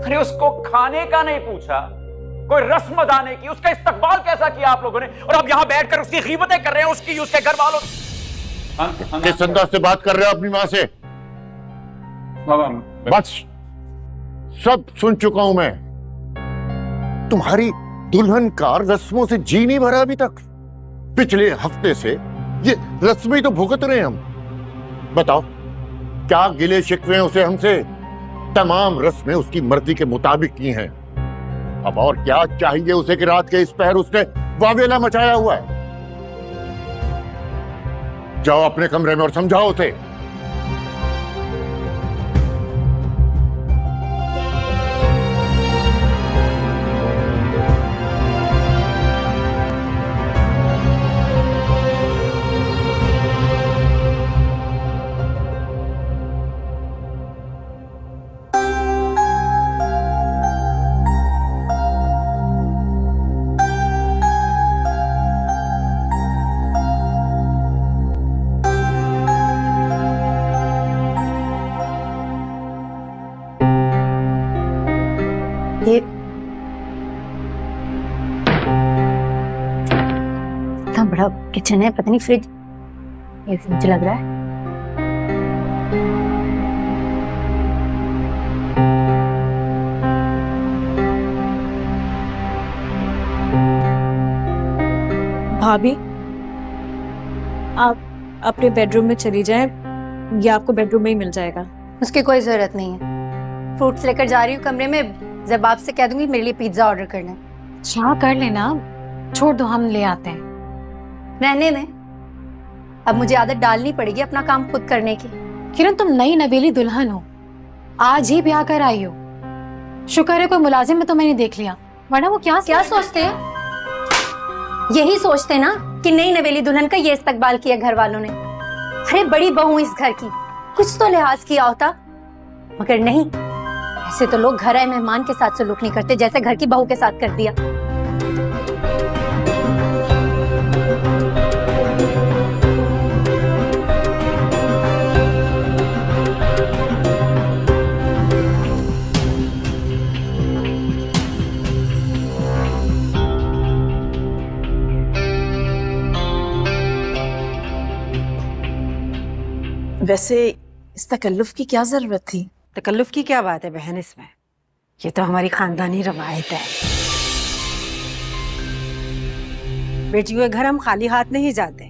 अरे उसको खाने का नहीं पूछा, कोई रस्म अदा नहीं की, उसका इस्तकबाल कैसा किया आप लोगों ने? और अब यहां बैठकर उसकी ग़ीबतें कर रहे हैं, उसकी, उसके घर वालों। किस अंदाज से बात कर रहे हो अपनी मां से? बस सब सुन चुका हूं मैं। तुम्हारी दुल्हन का रस्मों से जी नहीं भरा अभी तक। पिछले हफ्ते से ये रस्में तो भुगत रहे हैं हम। बताओ क्या गिले शिकवे उसे हमसे? तमाम रस्में उसकी मर्जी के मुताबिक की हैं। अब और क्या चाहिए उसे कि रात के इस पहर उसने वावेला मचाया हुआ है? जाओ अपने कमरे में और समझाओ उसे। इतना बड़ा किचन है, पता नहीं फ्रिज, ये फ्रिज लग रहा है। भाभी आप अपने बेडरूम में चली जाएं, या आपको बेडरूम में ही मिल जाएगा। उसकी कोई जरूरत नहीं है। फ्रूट्स लेकर जा रही हूँ कमरे में, जब आपसे कह दूंगी मेरे लिए पिज्जा ऑर्डर कर लें। चाह कर लेना, छोड़ दो, हम ले आते हैं। रहने में अब मुझे आदत डालनी पड़ेगी अपना काम खुद करने की। किरण तुम नई नवेली दुल्हन हो, आज ही ब्याह कर आई हो। शुक्र है कोई मुलाजिम में तुम्हें नहीं देख लिया, वरना वो क्या सोचते हैं? यही सोचते ना कि नई नवेली दुल्हन का ये इस्तकबाल किया घर वालों ने। अरे बड़ी बहू इस घर की, कुछ तो लिहाज किया होता, मगर नहीं। ऐसे तो लोग घर आए मेहमान के साथ सलूक नहीं करते, जैसे घर की बहू के साथ कर दिया। वैसे इस तकल्लुफ की क्या जरूरत थी? तकल्लुफ की क्या बात है बहन इसमें? ये तो हमारी खानदानी रवायत है। बेटियों के घर हम खाली हाथ नहीं जाते।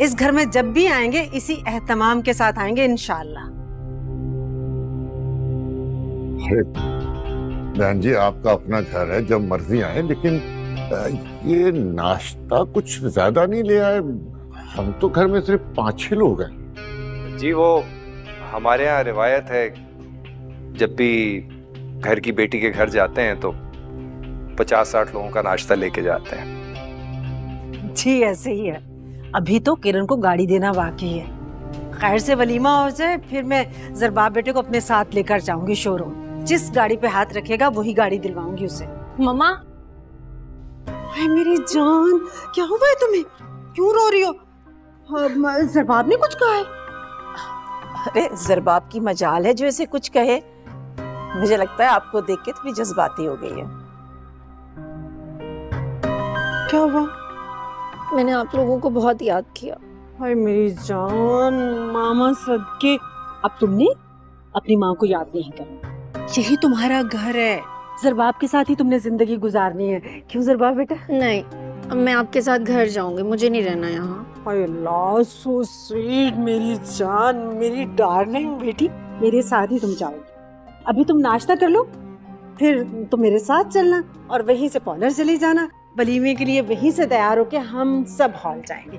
इस घर में जब भी आएंगे इसी एहतमाम के साथ आएंगे इंशाअल्लाह। बहन जी आपका अपना घर है, जब मर्जी आए, लेकिन ये नाश्ता कुछ ज्यादा नहीं ले आए। हम तो घर में सिर्फ 5-6 लोग हैं। जी वो हमारे यहाँ रिवायत है, जब भी घर की बेटी के घर जाते हैं तो 50-60 लोगों का नाश्ता लेके जाते हैं। जी ऐसे ही है। अभी तो किरण को गाड़ी देना बाकी है। खैर से वलीमा हो जाए फिर मैं ज़रबाब बेटे को अपने साथ लेकर जाऊंगी शोरूम। जिस गाड़ी पे हाथ रखेगा वही गाड़ी दिलवाऊंगी उसे। मम्मा, हाय मेरी जान, क्या हुआ है तुम्हें? क्यों रो रही हो? ज़रबाब ने कुछ कहा है? अरे ज़रबाब की मजाल है जो ऐसे कुछ कहे। मुझे लगता है आपको देख के थोड़ी जज्बाती हो गई है। क्या हुआ? मैंने आप लोगों को बहुत याद किया। हाय मेरी जान, मामा सदके। अब तुमने अपनी माँ को याद नहीं करना। यही तुम्हारा घर है, ज़रबाब के साथ ही तुमने जिंदगी गुजारनी है। क्यों ज़रबाब बेटा? नहीं, अब मैं आपके साथ घर जाऊंगी, मुझे नहीं रहना यहाँ। हाय अल्लाह, सो स्वीट मेरी जान, मेरी डार्लिंग बेटी। मेरे साथ ही तुम जाओगी। अभी तुम नाश्ता कर लो, फिर तुम मेरे साथ चलना और वहीं से पार्लर चले जाना। वलीमे के लिए वहीं से तैयार होके हम सब हॉल जाएंगे।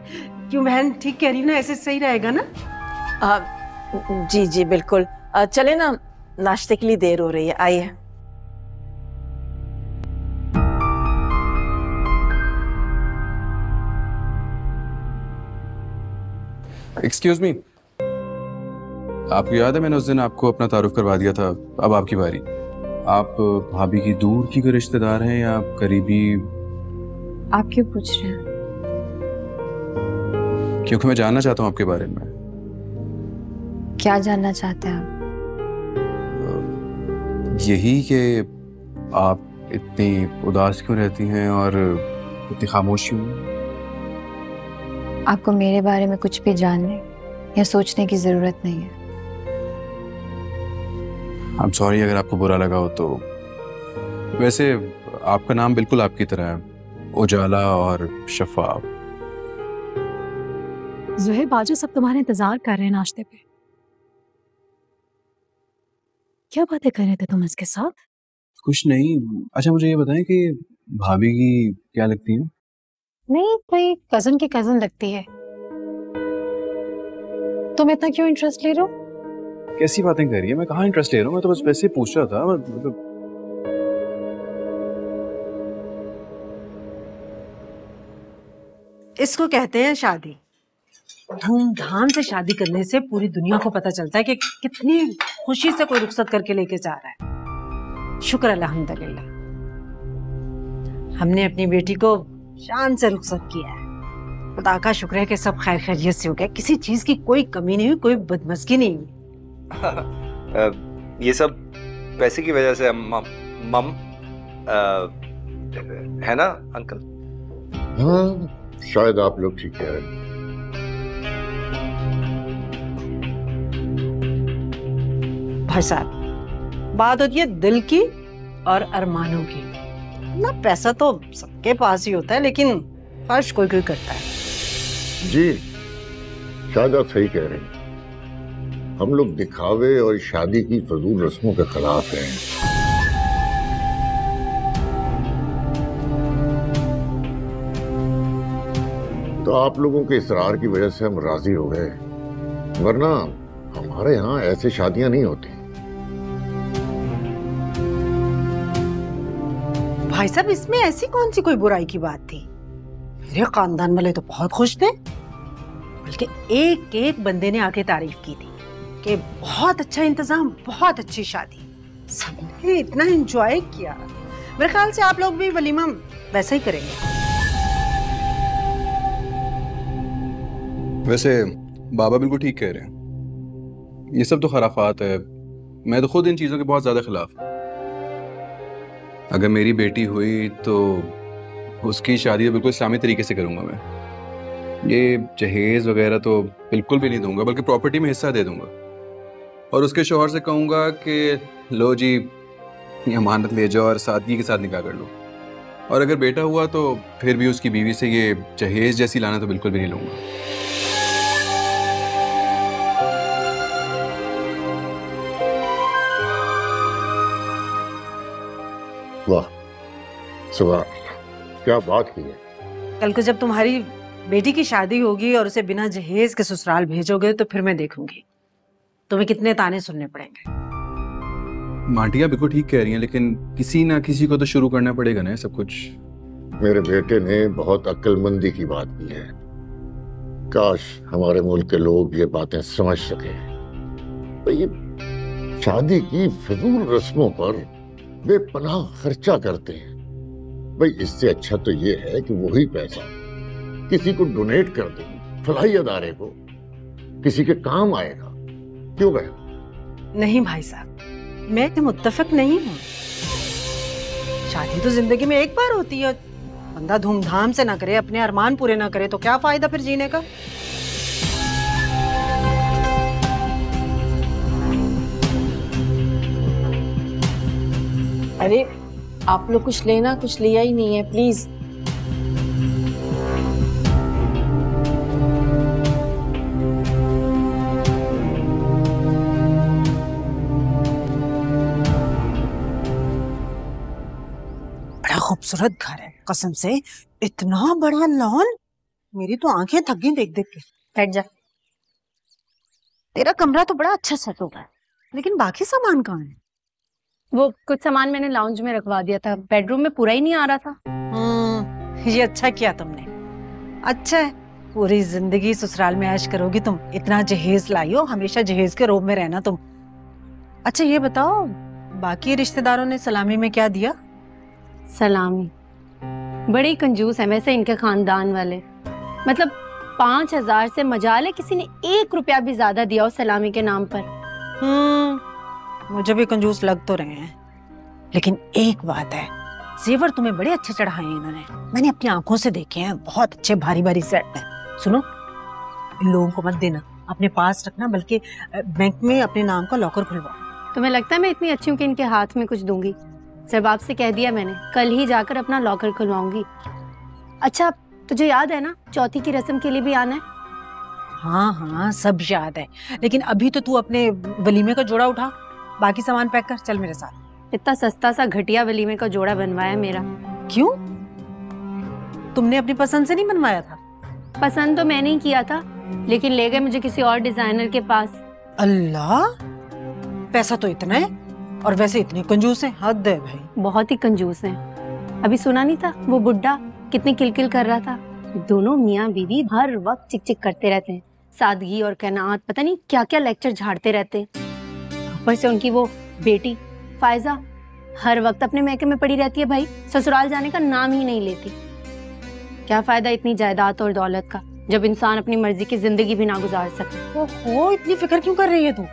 क्यों बहन, ठीक कह रही हूँ ना? ऐसे सही रहेगा ना? जी जी बिल्कुल। चले ना, नाश्ते के लिए देर हो रही है, आइए। एक्सक्यूज मी, आपको याद है मैंने उस दिन आपको अपना तारुफ करवा दिया था? अब आपकी बारी। आप भाभी की दूर की कोई रिश्तेदार हैं या करीबी? आप क्यों पूछ रहे हैं? क्योंकि मैं जानना चाहता हूँ आपके बारे में। क्या जानना चाहते हैं आप? यही कि आप इतनी उदास क्यों रहती हैं और इतनी खामोश क्यों? आपको मेरे बारे में कुछ भी जानने या सोचने की जरूरत नहीं है। आई एम सॉरी अगर आपको बुरा लगा हो तो। वैसे आपका नाम बिल्कुल आपकी तरह है, उजाला और शफाफ। ज़ुहैब बाजू सब तुम्हारे इंतजार कर रहे हैं नाश्ते पे। क्या बातें कर रहे थे तुम इसके साथ? कुछ नहीं। अच्छा मुझे ये बताएं कि भाभी की क्या लगती है? नहीं, कोई कजन की कजन लगती है। तुम इतना क्यों इंटरेस्ट ले रहे हो? कैसी बातें कर रही है? मैं कहाँ इंटरेस्ट ले रहा हूँ, मैं तो बस वैसे पूछ रहा था। मतलब इसको कहते हैं शादी। धूमधाम से शादी करने से पूरी दुनिया को पता चलता है कि कितनी खुशी से कोई रुखसत करके लेके जा रहा है। शुक्र अल्हम्दुलिल्लाह, हमने अपनी बेटी को शान से रुखसत किया है। खुदा का शुक्र है कि सब खैर खैरियत से हो गया, किसी चीज की कोई कमी नहीं हुई, कोई बदमस्की नहीं हुई। ये सब पैसे की वजह से मम है ना अंकल? हाँ, शायद आप लोग ठीक कह रहे हैं। भाई साहब, बात होती है दिल की और अरमानों की ना। पैसा तो सबके पास ही होता है, लेकिन फर्ज कोई कोई करता है। जी, शायद आप सही कह रहे हैं। हम लोग दिखावे और शादी की फजूल रस्मों के खिलाफ हैं। तो आप लोगों के इसरार की वजह से हम राजी हो गए, वरना हमारे यहाँ ऐसी शादियां नहीं होती। भाई साहब, इसमें ऐसी कौन सी कोई बुराई की बात थी? मेरे खानदान वाले तो बहुत खुश थे, बल्कि एक एक बंदे ने आके तारीफ की थी कि बहुत अच्छा इंतजाम, बहुत अच्छी शादी, सबने इतना एंजॉय किया। मेरे ख्याल से आप लोग भी वलीमा वैसा ही करेंगे। वैसे बाबा बिल्कुल ठीक कह रहे हैं, ये सब तो खराफात है। मैं तो खुद इन चीज़ों के बहुत ज़्यादा खिलाफ। अगर मेरी बेटी हुई तो उसकी शादी तो बिल्कुल इस्लामी तरीके से करूँगा मैं। ये जहेज़ वगैरह तो बिल्कुल भी नहीं दूंगा, बल्कि प्रॉपर्टी में हिस्सा दे दूंगा। और उसके शौहर से कहूँगा कि लो जी, ये अमानत ले जाओ और सादगी के साथ निकाह कर लो। और अगर बेटा हुआ तो फिर भी उसकी बीवी से ये जहेज़ जैसी लाना तो बिल्कुल भी नहीं लूँगा। वाह, सुभान, क्या बात की है। कल को जब तुम्हारी बेटी की शादी होगी और उसे बिना जहेज के ससुराल भेजोगे तो फिर मैं देखूंगी तुम्हें कितने ताने सुनने पड़ेंगे। माटिया बिल्कुल ठीक कह रही हैं, लेकिन किसी ना किसी को तो शुरू करना पड़ेगा ना सब कुछ। मेरे बेटे ने बहुत अक्लमंदी की बात की है। काश हमारे मुल्क के लोग ये बातें समझ सके। ये शादी की फजूल रस्मों पर बेपनाह खर्चा करते हैं। भाई, इससे अच्छा तो ये है कि वही पैसा किसी को डोनेट कर दें, फलाही अदारे को, किसी के काम आएगा। क्यों बहन? नहीं भाई साहब, मैं मुत्तफिक नहीं हूँ। शादी तो जिंदगी में एक बार होती है, बंदा धूमधाम से ना करे, अपने अरमान पूरे ना करे तो क्या फायदा फिर जीने का। अरे आप लोग कुछ लेना, कुछ लिया ही नहीं है, प्लीज। बड़ा खूबसूरत घर है कसम से, इतना बड़ा लॉन, मेरी तो आंखें थक गई देख देख के। बैठ जा। तेरा कमरा तो बड़ा अच्छा सेट होगा है, लेकिन बाकी सामान कहाँ है? वो कुछ सामान मैंने लाउंज में रखवा दिया था, बेडरूम में पूरा ही नहीं आ रहा था। ये अच्छा किया तुमने। अच्छा है, पूरी जिंदगी ससुराल में ऐश करोगी तुम। इतना जहेज लाई हो, हमेशा जहेज के रोब में रहना तुम। अच्छा ये बताओ, बाकी रिश्तेदारों ने सलामी में क्या दिया? सलामी बड़ी कंजूस है वैसे इनके खानदान वाले। मतलब 5,000 से मजाल है किसी ने 1 रुपया भी ज्यादा दिया हो सलामी के नाम पर। मुझे भी कंजूस लग तो रहे हैं, लेकिन एक बात है, जेवर तुम्हें बड़े अच्छे चढ़ाए हैं इन्होंने, मैंने अपनी आंखों से देखे हैं, बहुत अच्छे भारी भारी सेट हैं। सुनो, इन लोगों को मत देना, अपने पास रखना, बल्कि बैंक में अपने नाम का लॉकर खुलवाओ। तुम्हें लगता है मैं इतनी अच्छी हूँ कि इनके हाथ में कुछ दूंगी? सरबाब से कह दिया मैंने, कल ही जाकर अपना लॉकर खुलवाऊंगी। अच्छा, तुझे याद है ना चौथी की रस्म के लिए भी आना है? हाँ हाँ सब याद है, लेकिन अभी तो तू अपने वलीमे का जोड़ा उठा, बाकी सामान पैक कर, चल मेरे साथ। इतना सस्ता सा घटिया वलीमे का जोड़ा बनवाया मेरा। क्यों? तुमने अपनी पसंद से नहीं बनवाया था? पसंद तो मैंने ही किया था, लेकिन ले गए मुझे किसी और डिजाइनर के पास। अल्लाह, पैसा तो इतना है और वैसे इतने कंजूस हैं, हद है भाई। बहुत ही कंजूस हैं। अभी सुना नहीं था वो बुड्ढा कितनी किलकिल कर रहा था? दोनों मियाँ बीवी हर वक्त चिक चिक करते रहते हैं, सादगी और कनात, पता नहीं क्या क्या लेक्चर झाड़ते रहते हैं। ऊपर से उनकी वो बेटी फायजा हर वक्त अपने मैके में पड़ी रहती है भाई, ससुराल जाने का नाम ही नहीं लेती। क्या फायदा इतनी जायदाद और दौलत का जब इंसान अपनी मर्जी की जिंदगी भी ना गुजार सके। ओहो, इतनी फिक्र क्यों कर रही है तू?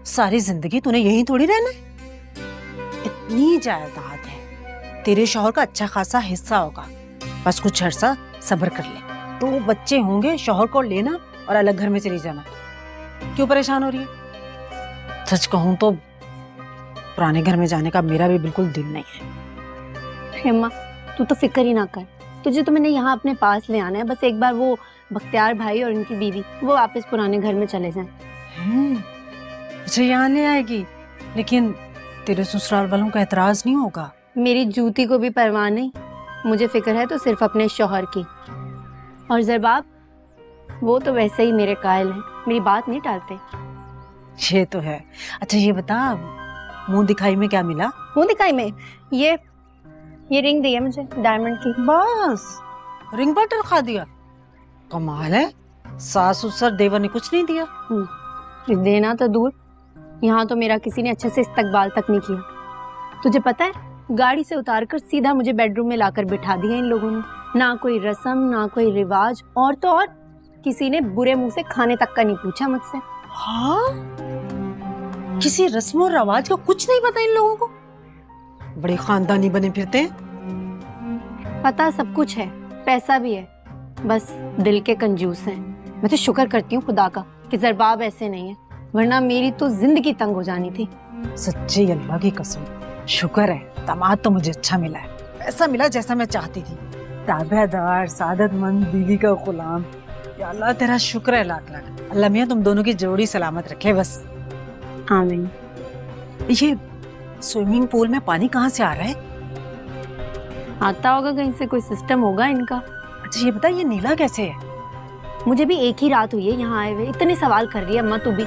सारी जिंदगी तूने यहीं थोड़ी रहना है। इतनी जायदाद है, तेरे शौहर का अच्छा खासा हिस्सा होगा, बस कुछ अरसा सब्र कर ले। 2 बच्चे होंगे, शौहर को लेना और अलग घर में चली जाना। क्यों परेशान हो रही है? सच कहूं तो पुराने घर में जाने का मेरा भी बिल्कुल दिल नहीं है। हेमा, तू तो फिक्र ही ना कर, तुझे तो मैंने यहाँ अपने पास ले आना है। बस एक बार वो बख्तियार भाई और उनकी बीवी वो वापस पुराने घर में चले जाएं। मुझे यहाँ ले आएगी, लेकिन तेरे ससुराल वालों का एतराज नहीं होगा? मेरी जूती को भी परवाह नहीं, मुझे फिक्र है तो सिर्फ अपने शौहर की। और ज़रबाब वो तो वैसे ही मेरे कायल हैं, मेरी बात नहीं टालते। ये तो है। अच्छा ये बता, मुंह दिखाई में क्या मिला? मुंह दिखाई में ये रिंग दी है मुझे डायमंड की। बस रिंग पर रखा दिया? कमाल है, सास ससुर देवर ने कुछ नहीं दिया? देना तो दूर, यहाँ तो मेरा किसी ने अच्छे से इस्तकबाल तक नहीं किया। तुझे पता है, गाड़ी से उतारकर सीधा मुझे बेडरूम में लाकर बिठा दिया इन लोगों ने। ना कोई रस्म, ना कोई रिवाज, और तो और किसी ने बुरे मुंह से खाने तक का नहीं पूछा मुझसे। हाँ, किसी रस्म और रवाज का कुछ नहीं पता इन लोगों को? बड़े खानदानी बने फिरते हैं। पता सब कुछ है, पैसा भी है, बस दिल के कंजूस हैं। मैं तो शुक्र करती हूँ खुदा का कि ज़रबाब ऐसे नहीं है, वरना मेरी तो जिंदगी तंग हो जानी थी। सच्ची अल्लाह की कसम, शुक्र है दामाद तो मुझे अच्छा मिला है, ऐसा मिला जैसा मैं चाहती थी। ताबेदार, सादतमंद बीवी का गुलाम। या अल्लाह तेरा शुक्र है लाख लाख। अल्लाह मियां तुम दोनों की जोड़ी सलामत रखे बस। आमीन। ये स्विमिंग पूल में पानी कहाँ से आ रहा है? आता होगा कहीं से, कोई सिस्टम होगा इनका। अच्छा ये बता, ये नीला कैसे है? मुझे भी एक ही रात हुई है यहाँ आए हुए, इतने सवाल कर रही है अम्मा तू भी।